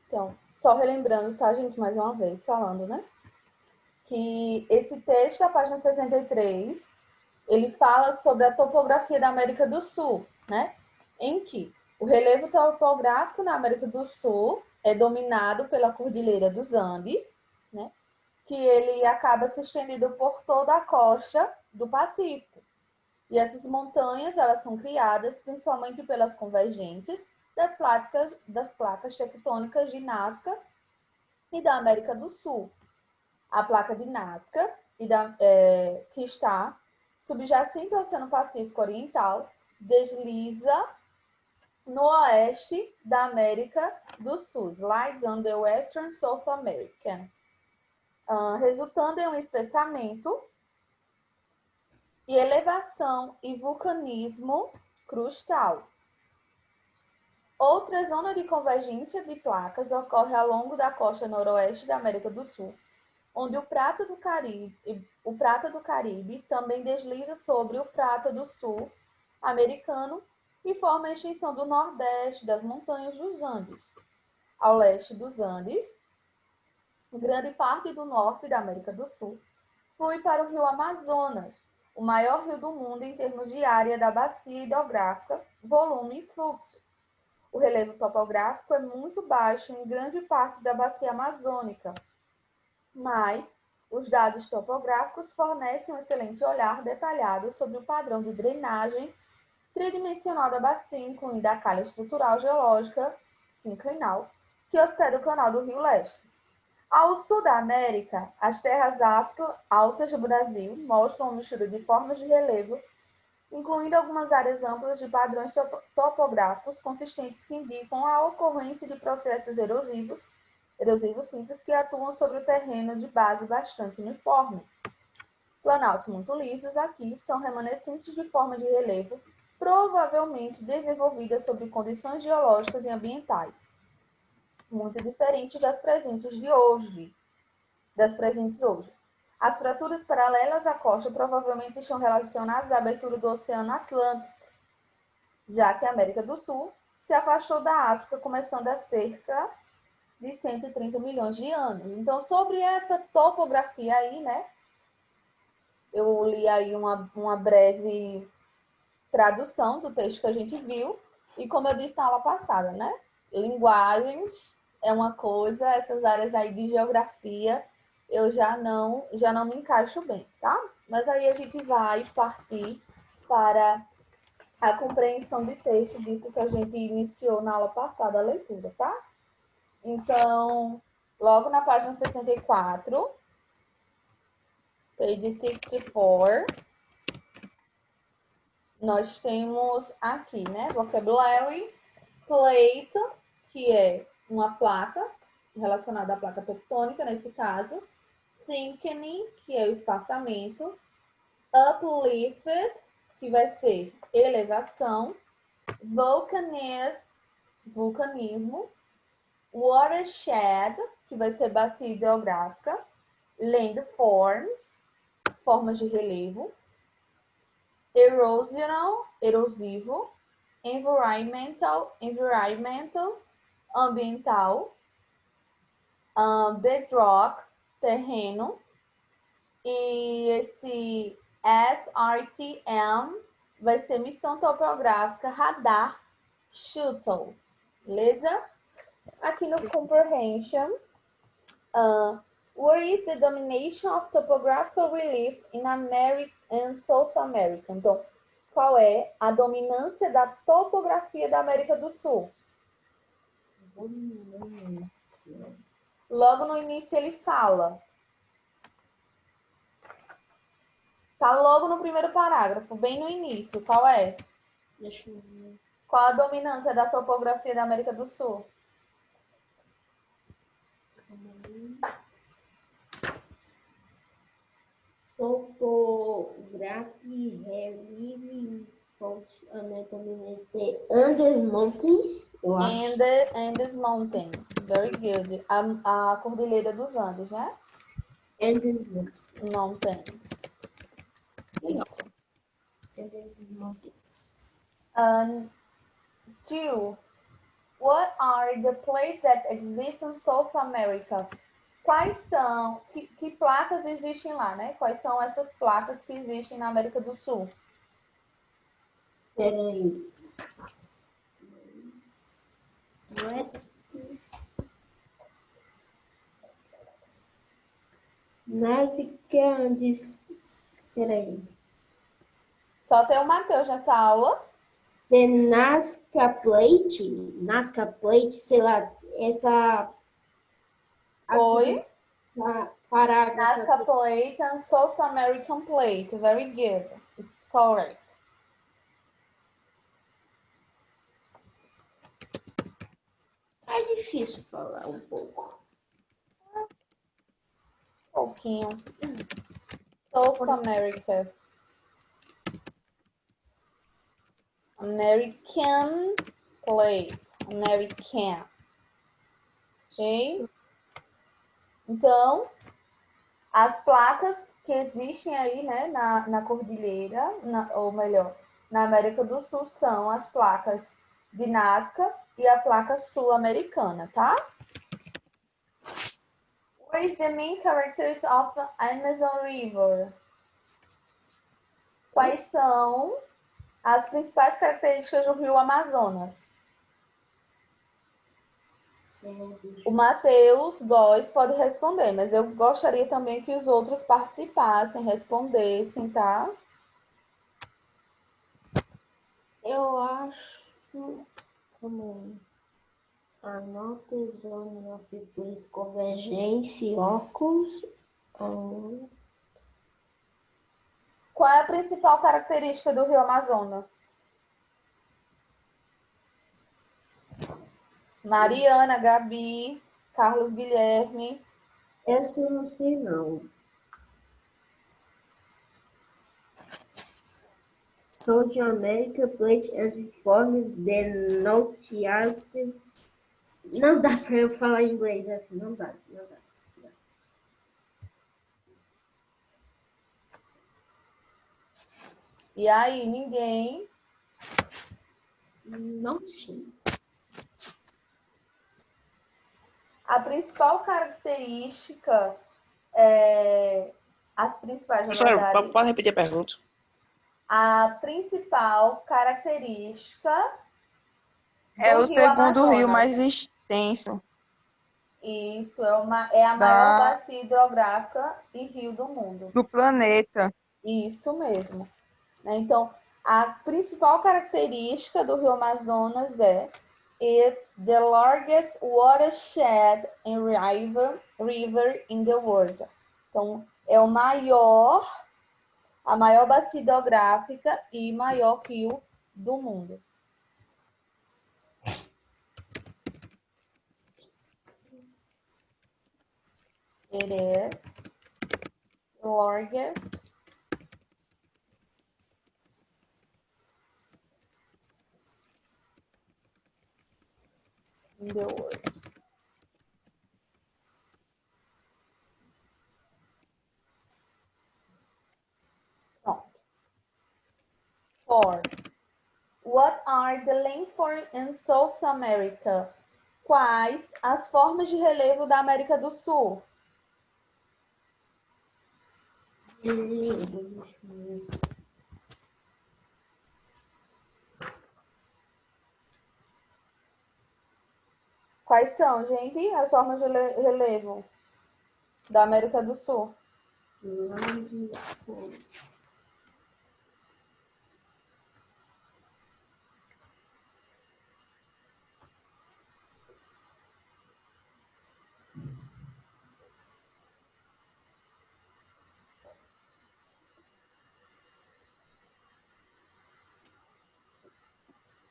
Então, só relembrando, tá, gente, mais uma vez, falando, né? Que esse texto, a página 63, ele fala sobre a topografia da América do Sul, né? Em que o relevo topográfico na América do Sul é dominado pela Cordilheira dos Andes, né? Que ele acaba se estendendo por toda a costa do Pacífico. E essas montanhas, elas são criadas principalmente pelas convergências das placas tectônicas de Nazca e da América do Sul. A placa de Nazca, que está subjacente ao Oceano Pacífico Oriental, desliza no oeste da América do Sul, lies on the Western South America, resultando em um espessamento e elevação e vulcanismo crustal. Outra zona de convergência de placas ocorre ao longo da costa noroeste da América do Sul, onde o Prata do Caribe também desliza sobre o Prata do Sul americano e forma a extensão do nordeste das montanhas dos Andes. Ao leste dos Andes, grande parte do norte da América do Sul flui para o rio Amazonas, o maior rio do mundo em termos de área da bacia hidrográfica, volume e fluxo. O relevo topográfico é muito baixo em grande parte da bacia amazônica, mas os dados topográficos fornecem um excelente olhar detalhado sobre o padrão de drenagem tridimensional da bacia, incluindo a calha estrutural geológica sinclinal, que hospeda o canal do Rio Leste. Ao sul da América, as terras altas do Brasil mostram uma mistura de formas de relevo, incluindo algumas áreas amplas de padrões topográficos consistentes que indicam a ocorrência de processos erosivos simples que atuam sobre o terreno de base bastante uniforme. Planaltos muito lisos aqui são remanescentes de forma de relevo, provavelmente desenvolvidas sob condições geológicas e ambientais, muito diferentes das presentes hoje. As fraturas paralelas à costa provavelmente estão relacionadas à abertura do Oceano Atlântico, já que a América do Sul se afastou da África, começando a cerca de 130 milhões de anos. Então, sobre essa topografia aí, né? Eu li aí uma breve tradução do texto que a gente viu, e como eu disse na aula passada, né? Linguagens é uma coisa, essas áreas aí de geografia eu já não me encaixo bem, tá? Mas aí a gente vai partir para a compreensão de texto disso que a gente iniciou na aula passada, a leitura, tá? Então, logo na página 64, page 64, nós temos aqui, né, vocabulary, plate, que é uma placa, relacionada à placa tectônica, nesse caso, thickening, que é o espaçamento, uplifted, que vai ser elevação, vulcanismo, watershed, que vai ser bacia hidrográfica, landforms, formas de relevo, erosional, erosivo, environmental, ambiental, bedrock, terreno, e esse SRTM vai ser missão topográfica radar shuttle, beleza? Aqui no comprehension, where is the domination of topographical relief in America and South America? Então, qual é a dominância da topografia da América do Sul? Logo no início ele fala. Tá logo no primeiro parágrafo, bem no início. Qual é? Deixa eu ver. Qual a dominância da topografia da América do Sul? Topography relief Andes Mountains, eu acho. Andes Mountains. Very good. A Cordilheira dos Andes, né? Andes Mountains. Isso. Andes Mountains. Jill, What are the plates that exist in South America? Quais são, que placas existem lá, né? Quais são essas placas que existem na América do Sul? Peraí. What? Nazca. Peraí. Só tem o Matheus nessa aula. The Nazca Plate, sei lá, essa Oi. parágrafo. Nazca Plate and South American Plate. Very good. It's correct. É difícil falar um pouco. Pouquinho. South America. American Plate. American. Ok? Então, as placas que existem aí, né, na cordilheira, ou melhor, na América do Sul, são as placas de Nazca e a placa sul-americana, tá? What is the main characters of the Amazon River? Quais são as principais características do rio Amazonas? O Matheus Góes pode responder, mas eu gostaria também que os outros participassem, respondessem, tá? Eu acho como a nota zone of place convergência óculos. Qual é a principal característica do rio Amazonas? Mariana, Gabi, Carlos Guilherme. Essa eu não sei não. South America Plate and forms the Northeast. Não dá para eu falar inglês assim, não dá. E aí, ninguém? Não sei. A principal característica as principais, na Professor, verdade, pode repetir a pergunta? a principal característica É do o rio segundo rio Amazonas. mais extenso Isso é a maior bacia hidrográfica e rio do mundo. do planeta. Isso mesmo. Então, a principal característica do rio Amazonas é it's the largest watershed and river in the world. Então, é a maior bacia hidrográfica e maior rio do mundo. It is the largest in the world. So, 4. What are the landforms in South America? Quais as formas de relevo da América do Sul? Quais são, gente, as formas de relevo da América do Sul?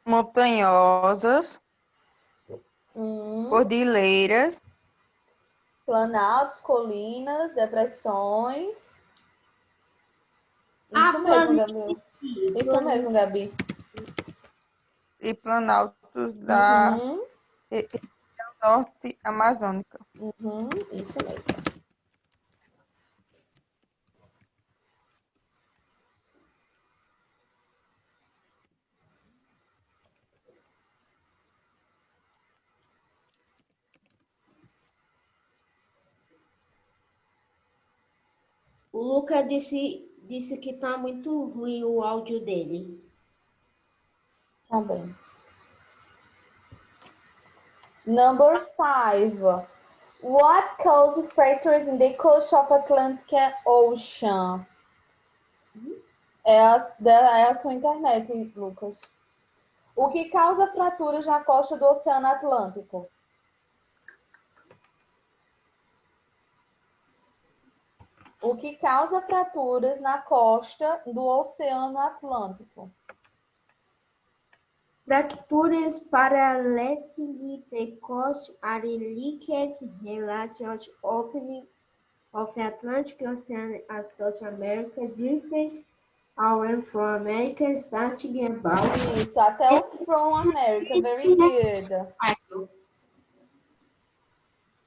Montanhosas, cordilheiras, Planaltos, colinas, depressões. Isso mesmo, Gabi. Isso mesmo, Gabi. E planaltos da região norte amazônica. Isso mesmo. O Luca disse que tá muito ruim o áudio dele. Tá bem. Number 5. What causes fractures in the coast of Atlantic Ocean? É a sua internet, Lucas. O que causa fraturas na costa do Oceano Atlântico? O que causa fraturas na costa do Oceano Atlântico? Fractures paraletally the coast are leakage related to opening of the Atlantic Ocean and South America, drifting away from America, starting about. Isso, até o From America. Very good.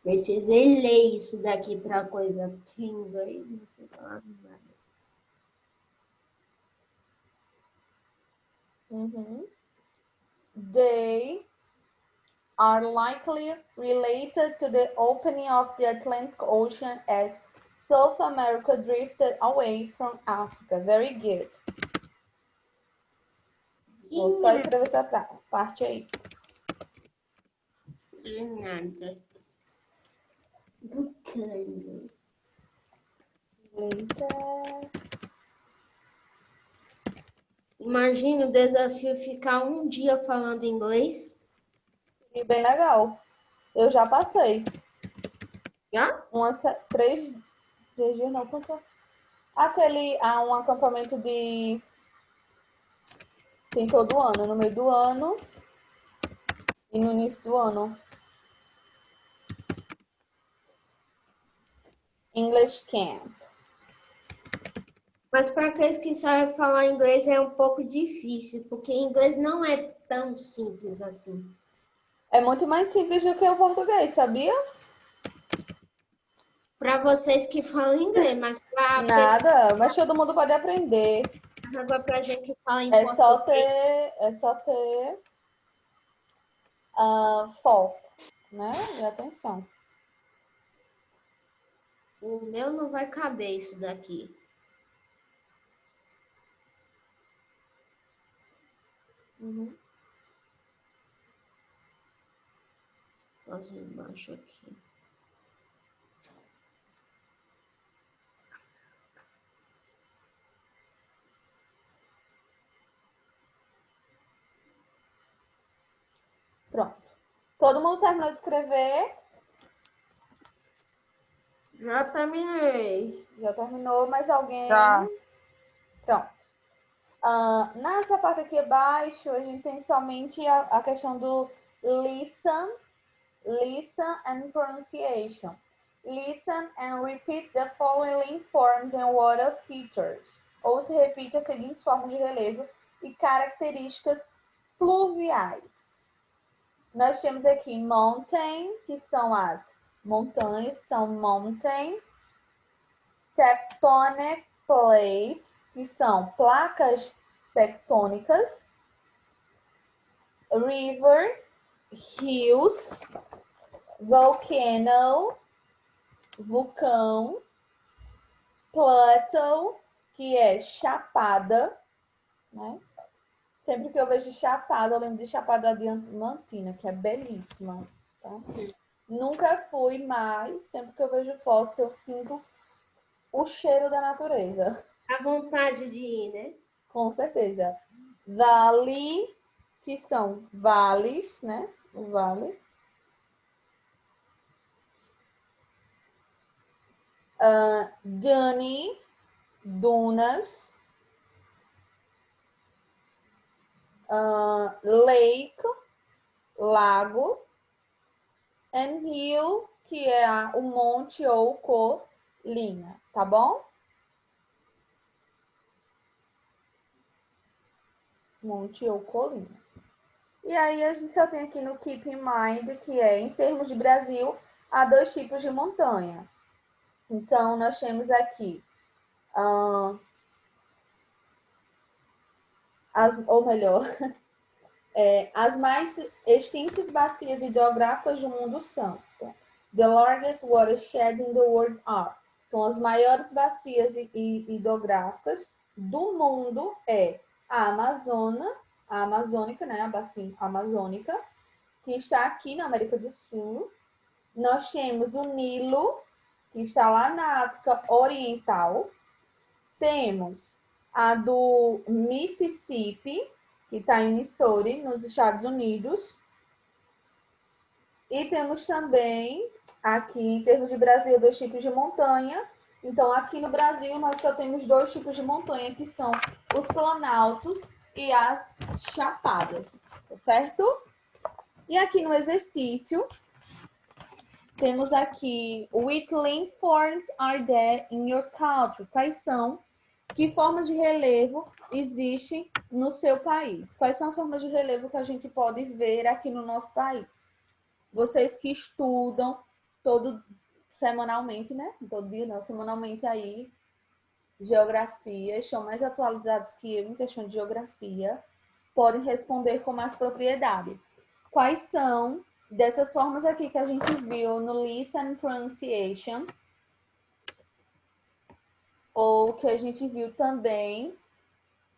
Precisei ler isso daqui para coisa, porque em inglês não sei falar nada. They are likely related to the opening of the Atlantic Ocean as South America drifted away from Africa. Very good. Vou só escrever essa parte aí. Nada. Bacana. Eita. Imagina o desafio ficar um dia falando inglês. E bem legal. Eu já passei. Já? Três dias não, quanto? Um acampamento de... Tem todo ano, no meio do ano e no início do ano. English Camp. Mas para aqueles que sabem falar inglês é um pouco difícil, porque inglês não é tão simples assim. É muito mais simples do que o português, sabia? Para vocês que falam inglês, mas para Nada, mas todo mundo pode aprender. agora para gente que fala em É só português. ter foco, né? E atenção. O meu não vai caber isso daqui. Fazer embaixo aqui. Pronto. Todo mundo terminou de escrever? Já terminei. Já terminou, mais alguém? Já. Pronto. Nessa parte aqui abaixo, a gente tem somente a questão do listen and pronunciation. Listen and repeat the following forms and water features. Ou se repite as seguintes formas de relevo e características pluviais. Nós temos aqui mountain, que são as montanhas, então mountain. Tectonic plates, que são placas tectônicas. River, rios. Volcano, vulcão. Plateau, que é chapada, né? Sempre que eu vejo chapada, eu lembro de Chapada Diamantina, que é belíssima. Tá? Nunca fui, mas sempre que eu vejo fotos, eu sinto o cheiro da natureza. A vontade de ir, né? Com certeza. Vale, que são vales, né? O vale. Dune, dunas. Lake, lago. And hill, que é o monte ou colina, tá bom? Monte ou colina. E aí a gente só tem aqui no Keep in Mind, que é, em termos de Brasil, há 2 tipos de montanha. Então, nós temos aqui, as mais extensas bacias hidrográficas do mundo são: The largest watershed in the world are Então, as maiores bacias hidrográficas do mundo é a Amazônica, né? A bacia amazônica, que está aqui na América do Sul. Nós temos o Nilo, que está lá na África Oriental. Temos a do Mississippi, que está em Missouri, nos Estados Unidos. E temos também, aqui, em termos de Brasil, 2 tipos de montanha. Então, aqui no Brasil, nós só temos 2 tipos de montanha, que são os planaltos e as chapadas, tá certo? E aqui no exercício, temos aqui, which landforms are there in your country? Quais são, que formas de relevo existem no seu país? Quais são as formas de relevo que a gente pode ver aqui no nosso país? Vocês que estudam semanalmente, né? Todo dia não, semanalmente aí, geografia, estão mais atualizados que eu em questão de geografia, podem responder com mais propriedade. Quais são dessas formas aqui que a gente viu no Listen and Pronunciation, ou que a gente viu também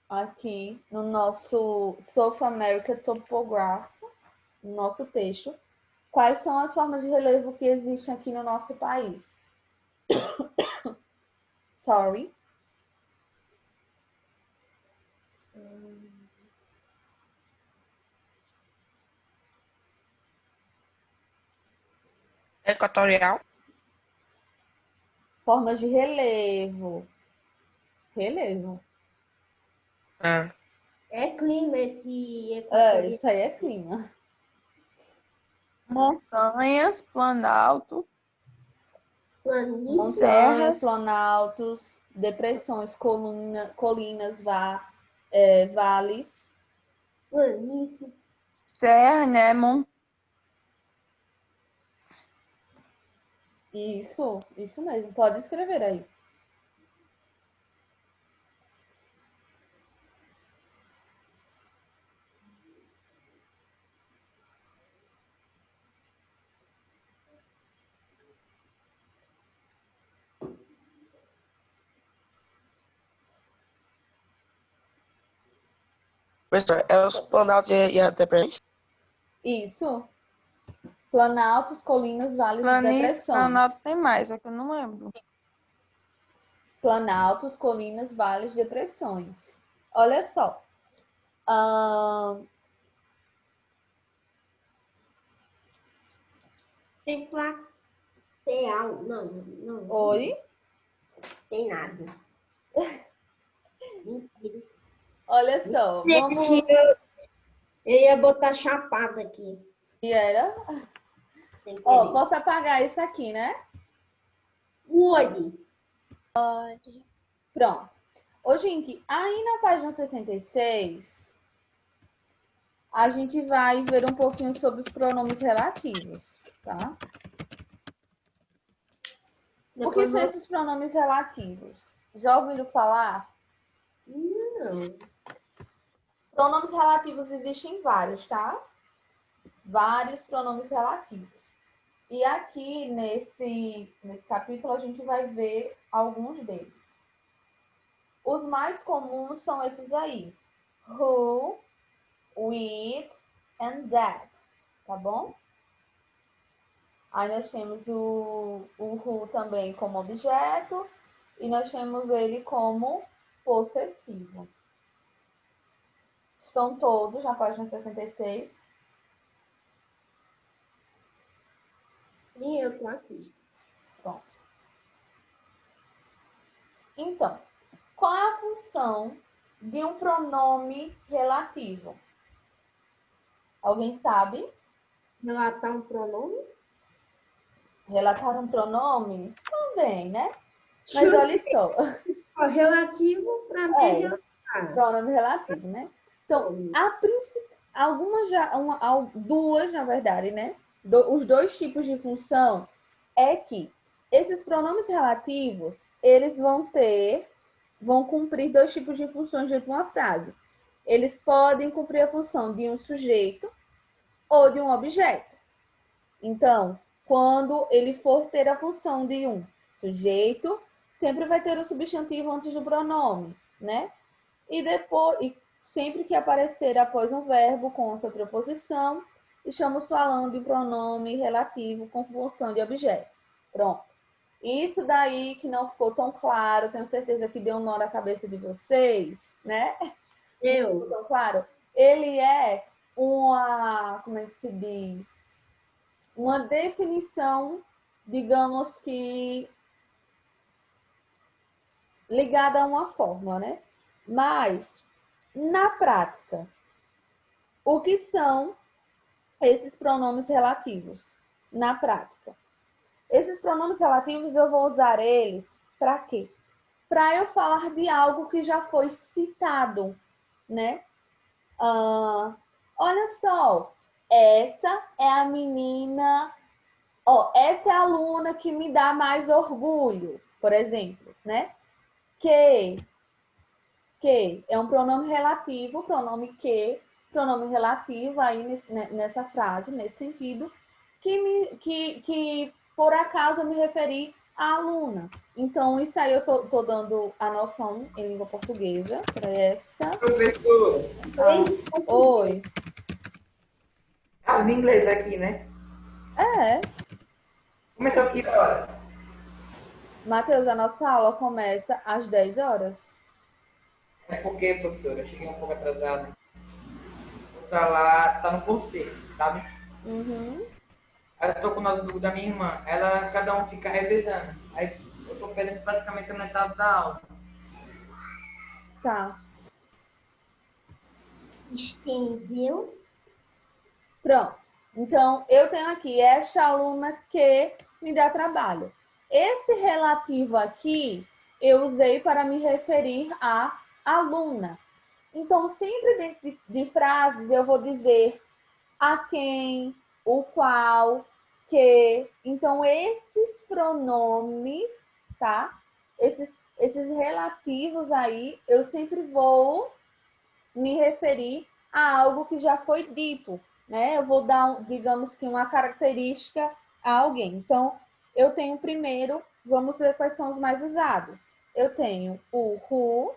aqui no nosso South America Topograph, no nosso texto, quais são as formas de relevo que existem aqui no nosso país? Sorry. Equatorial. Formas de relevo. Relevo. Ah. É clima esse Isso aí é clima. Montanhas, planalto, planície, Montanhas, serras, planaltos, depressões, colinas, vales. planícies, serra, né? Isso mesmo. Pode escrever aí. É os planaltos e a depressão. Isso. Planaltos, colinas, vales e Planície, depressões. planalto tem mais, é que eu não lembro. Planaltos, colinas, vales, depressões. Olha só. tem plateal, não. Oi? Tem nada. Mentira. Olha só. Vamos... Eu ia botar chapada aqui. E era? Ó, posso apagar isso aqui, né? Pode. Pronto. Ô, gente, aí na página 66, a gente vai ver um pouquinho sobre os pronomes relativos, tá? O que são esses pronomes relativos? Já ouviram falar? Não. Pronomes relativos existem vários, tá? Vários pronomes relativos. E aqui, nesse capítulo, a gente vai ver alguns deles. Os mais comuns são esses aí. Who, with and that, tá bom? Aí nós temos o who também como objeto e nós temos ele como possessivo. Estão todos na página 66. Sim, eu tô aqui. Pronto. Então, qual é a função de um pronome relativo? Alguém sabe? Relatar um pronome? Relatar um pronome? Também, né? Mas olha só. Relativo para mim relatar. Pronome relativo, né? Então, duas, na verdade, né? Os 2 tipos de função é que esses pronomes relativos, eles vão cumprir 2 tipos de funções dentro de uma frase. Eles podem cumprir a função de um sujeito ou de um objeto. Então, quando ele for ter a função de um sujeito, sempre vai ter o substantivo antes do pronome, né? E depois, sempre que aparecer após um verbo com essa preposição, estamos falando de pronome relativo com função de objeto. Pronto. Isso daí que não ficou tão claro, tenho certeza que deu um nó na cabeça de vocês, né? Não ficou tão claro? Ele é como é que se diz? Uma definição, digamos que ligada a uma fórmula, né? Mas, na prática, o que são esses pronomes relativos? Na prática. Esses pronomes relativos, eu vou usar eles para quê? Para eu falar de algo que já foi citado, né? Olha só, essa é a menina, essa é a aluna que me dá mais orgulho, por exemplo, né? Que é um pronome relativo, pronome relativo aí nessa frase, nesse sentido, que por acaso eu me referi à aluna. Então, isso aí eu tô dando a noção em língua portuguesa para essa. Professor, Oi. aula de inglês aqui, né? É, Começou que horas? Matheus, a nossa aula começa às 10 horas. É porque, professora, eu cheguei um pouco atrasado. O celular tá no concerto, sabe? Uhum. Aí eu tô com nota da minha irmã. Cada um fica revezando. Aí eu tô perdendo praticamente a metade da aula. Tá. Entendeu? Pronto. Então, eu tenho aqui esta aluna que me dá trabalho. Esse relativo aqui, eu usei para me referir à aluna. Então, sempre dentro de frases, eu vou dizer a quem, o qual, que. Então, esses pronomes, tá? Esses relativos aí, eu sempre vou me referir a algo que já foi dito, né? Eu vou dar, digamos que, uma característica a alguém. Então, eu tenho primeiro, vamos ver quais são os mais usados. Eu tenho o who,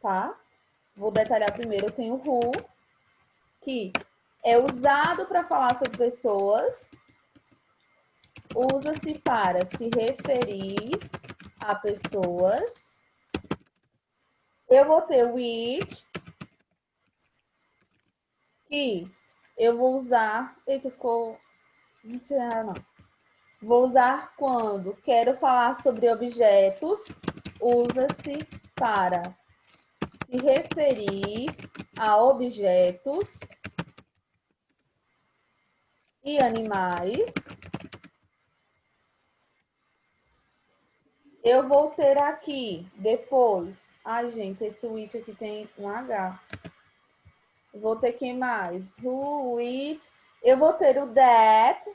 tá? Vou detalhar primeiro. Eu tenho o who, que é usado para falar sobre pessoas, usa-se para se referir a pessoas. Eu vou ter o which, que eu vou usar. Eita, ficou. Não sei nada, não. Vou usar quando quero falar sobre objetos, usa-se para se referir a objetos e animais. Eu vou ter aqui depois. Ai, gente, esse which aqui tem um H. Vou ter quem mais? Who, which. Eu vou ter o that.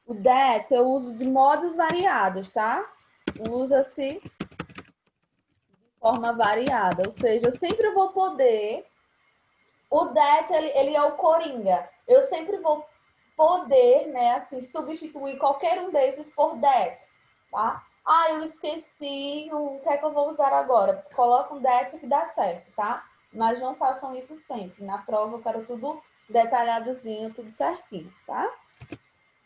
O that eu uso de modos variados, tá? Usa-se de forma variada. Ou seja, eu sempre vou poder. O that, ele é o coringa. Eu sempre vou poder, né, assim, substituir qualquer um desses por that, tá? Ah, eu esqueci, o que é que eu vou usar agora? Coloca um that que dá certo, tá? Mas não façam isso sempre. Na prova eu quero tudo detalhadozinho, tudo certinho, tá?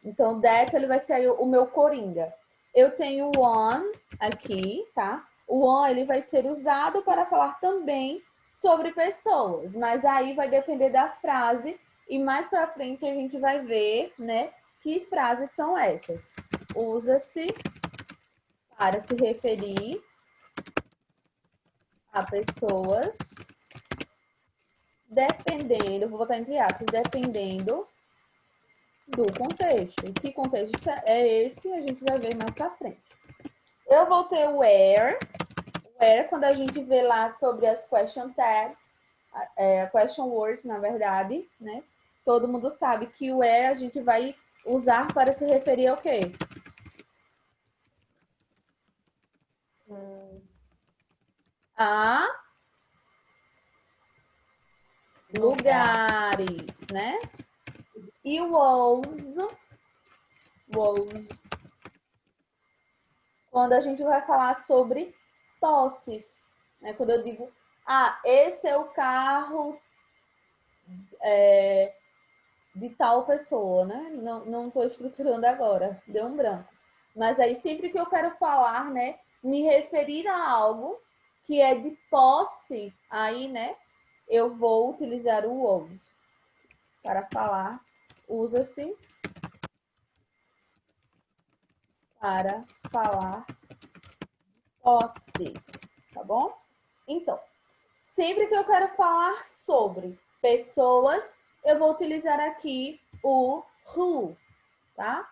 Então, that, ele vai ser o meu coringa. Eu tenho o one aqui, tá? O one, ele vai ser usado para falar também sobre pessoas, mas aí vai depender da frase e mais para frente a gente vai ver, né, que frases são essas. Usa-se para se referir a pessoas dependendo, vou botar entre aspas, dependendo do contexto. Que contexto é esse? A gente vai ver mais para frente. Eu vou ter o where. Where, quando a gente vê lá sobre as question tags, question words, na verdade, né? Todo mundo sabe que o where a gente vai usar para se referir ao quê? A lugares, né? E o was was. Quando a gente vai falar sobre posses, né? Quando eu digo, esse é o carro de tal pessoa, né? Não estou estruturando agora, deu um branco. Mas aí sempre que eu quero falar, né, me referir a algo que é de posse, aí, né, eu vou utilizar o was. Para falar, usa-se para falar posses, tá bom? Então, sempre que eu quero falar sobre pessoas, eu vou utilizar aqui o who, tá?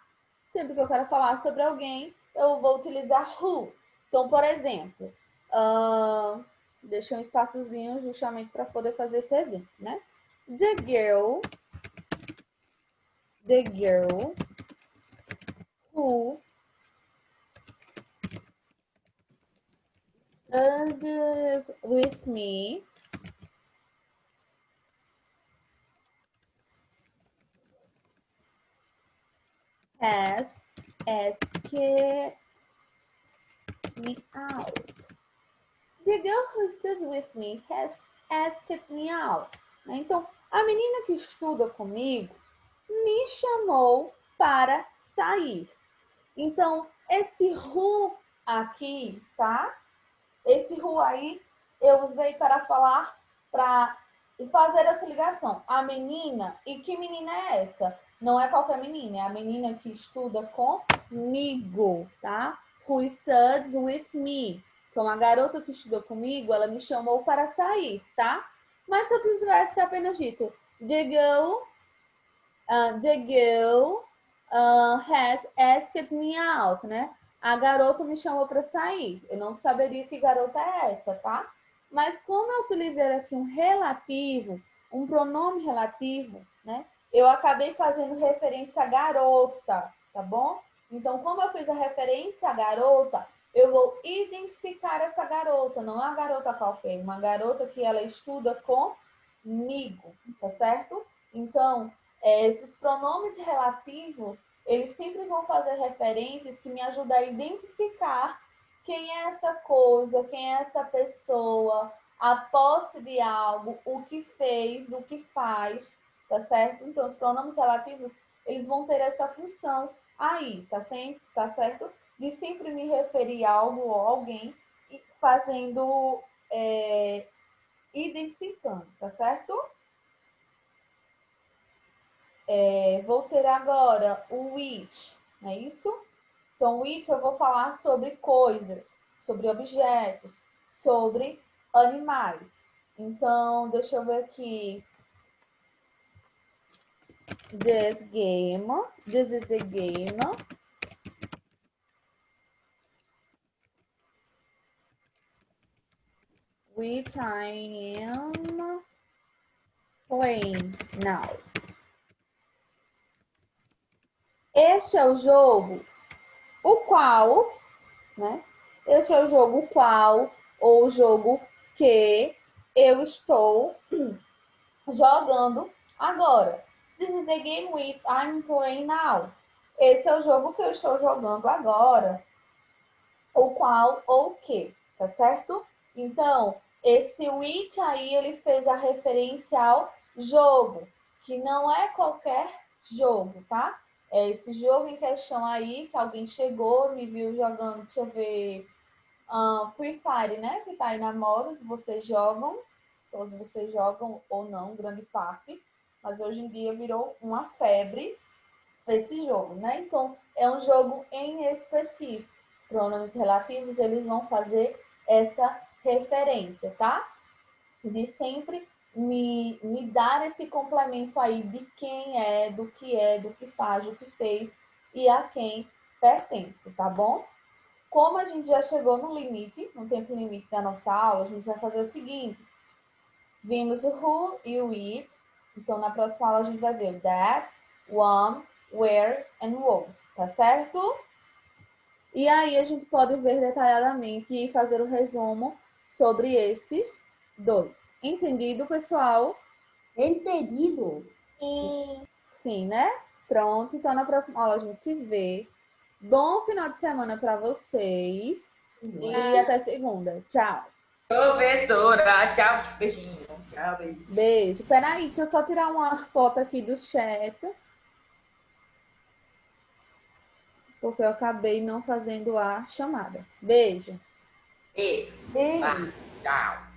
Sempre que eu quero falar sobre alguém, eu vou utilizar who. Então, por exemplo, deixei um espaçozinho justamente para poder fazer esse exemplo, né? The girl who studies with me has asked me out. The girl who studies with me has asked me out. Então, a menina que estuda comigo me chamou para sair. Então, esse who aqui, tá? Esse who aí eu usei para falar, para fazer essa ligação. A menina, e que menina é essa? Não é qualquer menina, é a menina que estuda comigo, tá? Who studies with me. Então, a garota que estudou comigo, ela me chamou para sair, tá? Mas se eu tivesse apenas dito, the girl has asked me out, né? A garota me chamou para sair. Eu não saberia que garota é essa, tá? Mas como eu utilizei aqui um relativo, um pronome relativo, né? Eu acabei fazendo referência à garota, tá bom? Então, como eu fiz a referência à garota, eu vou identificar essa garota, não é uma garota qualquer, uma garota que ela estuda comigo, tá certo? Então, esses pronomes relativos, eles sempre vão fazer referências que me ajudam a identificar quem é essa coisa, quem é essa pessoa, a posse de algo, o que fez, o que faz, tá certo? Então, os pronomes relativos, eles vão ter essa função aí, tá certo? De sempre me referir a algo ou alguém, fazendo, identificando, tá certo? Vou ter agora o which, não é isso? Então, which eu vou falar sobre coisas, sobre objetos, sobre animais. Então, deixa eu ver aqui. This is the game. Which I am playing now. Este é o jogo, o qual, né? Este é o jogo o qual, ou o jogo que eu estou jogando agora. This is the game which I'm playing now. Esse é o jogo que eu estou jogando agora. O qual ou que, tá certo? Então, esse which aí, ele fez a referência ao jogo, que não é qualquer jogo, tá? É esse jogo em questão aí, que alguém chegou, me viu jogando, deixa eu ver, Free Fire, né? Que tá aí na moda, que vocês jogam, todos vocês jogam ou não, grande parte, mas hoje em dia virou uma febre esse jogo, né? Então, é um jogo em específico. Os pronomes relativos, eles vão fazer essa referência, tá? De sempre me dar esse complemento aí de quem é, do que faz, do que fez e a quem pertence, tá bom? Como a gente já chegou no limite, no tempo limite da nossa aula, a gente vai fazer o seguinte. Vimos o who e o it. Então, na próxima aula, a gente vai ver that, one, where and was, tá certo? E aí, a gente pode ver detalhadamente e fazer o resumo sobre esses dois. Entendido, pessoal? Entendido. Sim, né? Pronto, então na próxima aula a gente se vê. Bom final de semana para vocês. E até segunda. Tchau. Professora, tchau, beijinho. Tchau, beijo. Beijo. Peraí, deixa eu só tirar uma foto aqui do chat. Porque eu acabei não fazendo a chamada. Beijo. E, Beijo. tchau.